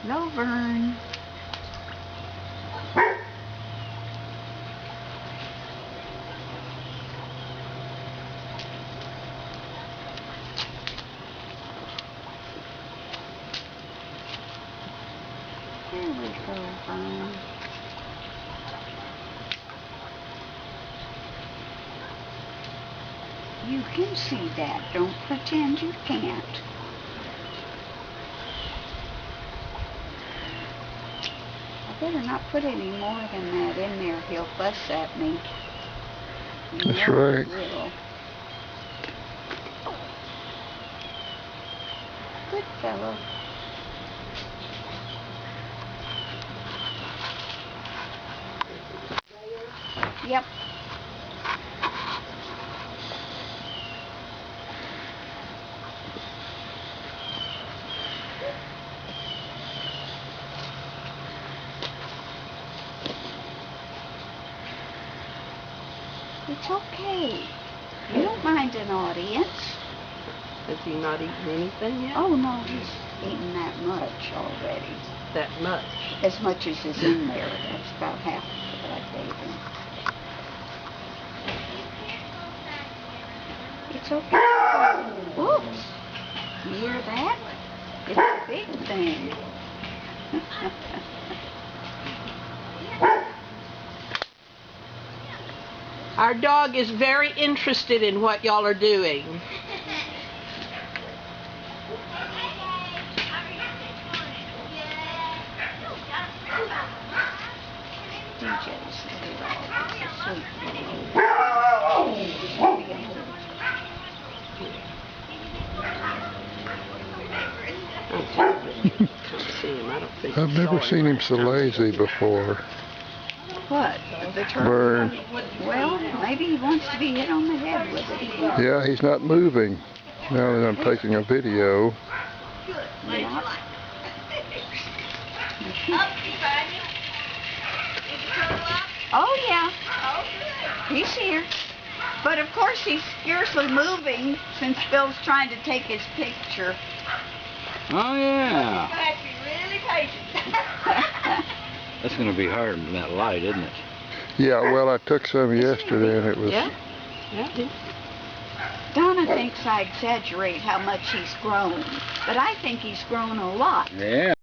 Hello, Vern. Here we go, Vern. You can see that. Don't pretend you can't. I better not put any more than that in there. He'll fuss at me. That's right. He will. Good fellow. Yep. It's okay. You don't mind an audience. Has he not eaten anything yet? Oh, no, he's eaten that much already. That much? As much as is in there. That's about half of what I gave him. It's okay. Oops. You hear that? It's a big thing. Our dog is very interested in what y'all are doing. DJ's the dog. It's a sweet I've never seen him so lazy before. What? The turtle? Vern. Well, maybe he wants to be hit on the head with it. Yeah, he's not moving now that I'm taking a video. Yeah. Oh, yeah. He's here. But of course he's scarcely moving since Bill's trying to take his picture. Oh, yeah. You have to be really patient. That's going to be hard in that light, isn't it? Yeah, well, I took some yesterday and it was... Yeah. Donna thinks I exaggerate how much he's grown, but I think he's grown a lot. Yeah.